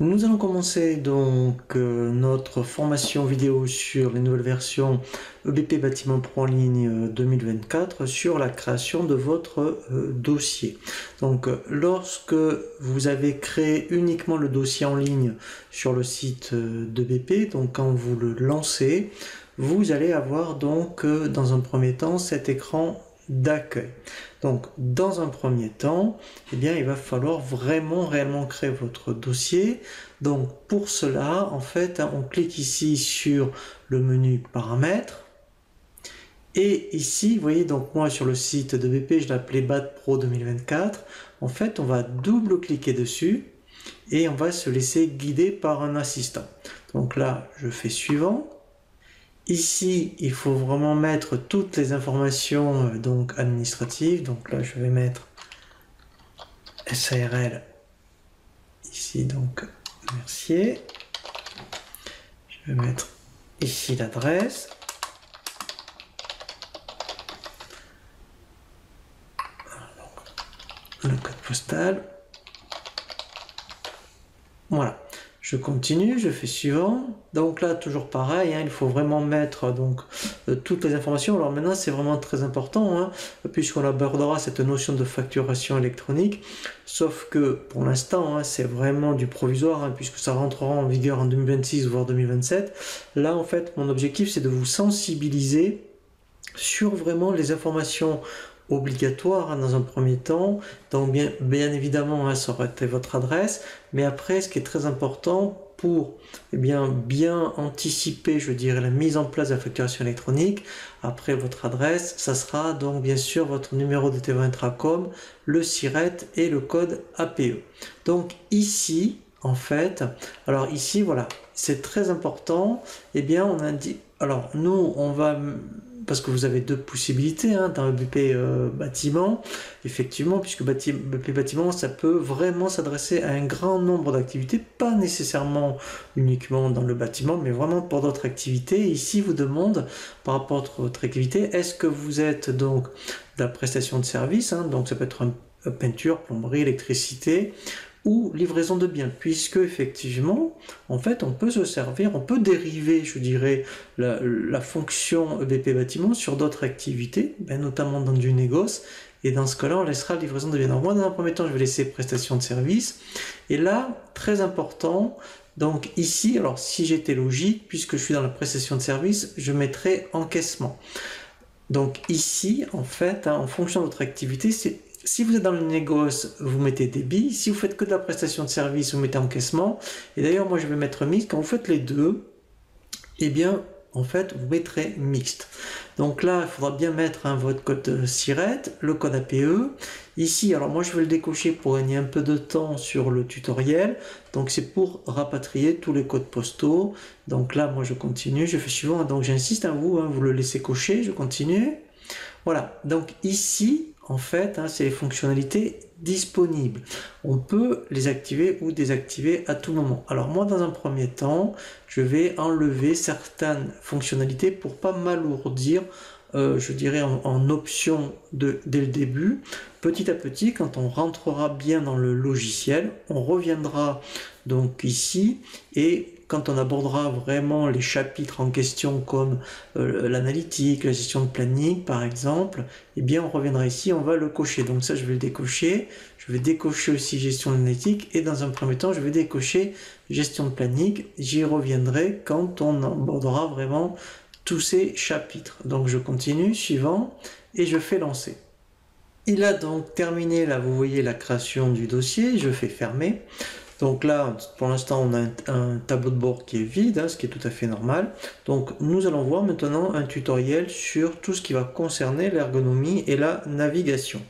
Nous allons commencer donc notre formation vidéo sur les nouvelles versions EBP Bâtiment Pro en ligne 2024 sur la création de votre dossier. Donc lorsque vous avez créé uniquement le dossier en ligne sur le site d'EBP, donc quand vous le lancez, vous allez avoir donc dans un premier temps cet écran d'accueil. Donc dans un premier temps, eh bien, il va falloir réellement créer votre dossier. Donc pour cela, en fait, on clique ici sur le menu paramètres. Et ici, vous voyez, donc moi sur le site de BP, je l'appelais BAT Pro 2024. En fait, on va double-cliquer dessus et on va se laisser guider par un assistant. Donc là, je fais suivant. Ici, il faut vraiment mettre toutes les informations donc administratives. Donc là, je vais mettre SARL. Ici, donc, Mercier. Je vais mettre ici l'adresse. Le code postal. Voilà. Je continue, je fais suivant. Donc là, toujours pareil, il faut vraiment mettre donc toutes les informations. Alors maintenant, c'est vraiment très important, puisqu'on abordera cette notion de facturation électronique. Sauf que pour l'instant, c'est vraiment du provisoire, puisque ça rentrera en vigueur en 2026 voire 2027. Là, en fait, mon objectif, c'est de vous sensibiliser sur vraiment les informations obligatoire dans un premier temps. Donc bien évidemment, ça aurait été votre adresse, mais après, ce qui est très important pour bien anticiper, je dirais, la mise en place de la facturation électronique, après votre adresse, ça sera donc bien sûr votre numéro de TVA Intracom, le SIRET et le code APE. Donc ici, en fait, alors ici, voilà, c'est très important, bien on a dit, alors nous, on va... Parce que vous avez deux possibilités dans le BP bâtiment, effectivement, puisque BP bâtiment, ça peut vraiment s'adresser à un grand nombre d'activités, pas nécessairement uniquement dans le bâtiment, mais vraiment pour d'autres activités. Ici, vous demande, par rapport à votre activité, est-ce que vous êtes donc de la prestation de service, donc ça peut être peinture, plomberie, électricité, ou livraison de biens, puisque effectivement, en fait, on peut se servir, on peut dériver, je dirais, la fonction EBP bâtiment sur d'autres activités, notamment dans du négoce, et dans ce cas-là, on laissera livraison de biens. Donc moi, dans un premier temps, je vais laisser prestation de service, et là, très important, donc ici, alors si j'étais logique, puisque je suis dans la prestation de service, je mettrai encaissement. Donc ici, en fait, en fonction de votre activité, si vous êtes dans le négoce, vous mettez débit. Si vous faites que de la prestation de service, vous mettez encaissement. Et d'ailleurs, moi, je vais mettre mixte. Quand vous faites les deux, bien, en fait, vous mettrez mixte. Donc là, il faudra bien mettre votre code SIRET, le code APE. Ici, alors moi, je vais le décocher pour gagner un peu de temps sur le tutoriel. Donc, c'est pour rapatrier tous les codes postaux. Donc là, moi, je continue, je fais suivant. Donc, j'insiste à vous, vous le laissez cocher, je continue. Voilà, donc ici, en fait, c'est les fonctionnalités disponibles. On peut les activer ou désactiver à tout moment. Alors moi, dans un premier temps, je vais enlever certaines fonctionnalités pour pas m'alourdir, je dirais, en option dès le début. Petit à petit, quand on rentrera bien dans le logiciel, on reviendra donc ici et quand on abordera vraiment les chapitres en question comme l'analytique, la gestion de planning par exemple, bien on reviendra ici, on va le cocher. Donc ça je vais le décocher, je vais décocher aussi gestion de l'analytique et dans un premier temps je vais décocher gestion de planning. J'y reviendrai quand on abordera vraiment tous ces chapitres. Donc je continue, suivant et je fais lancer. Il a donc terminé, là vous voyez la création du dossier, je fais fermer. Donc là, pour l'instant, on a un tableau de bord qui est vide, ce qui est tout à fait normal. Donc nous allons voir maintenant un tutoriel sur tout ce qui va concerner l'ergonomie et la navigation.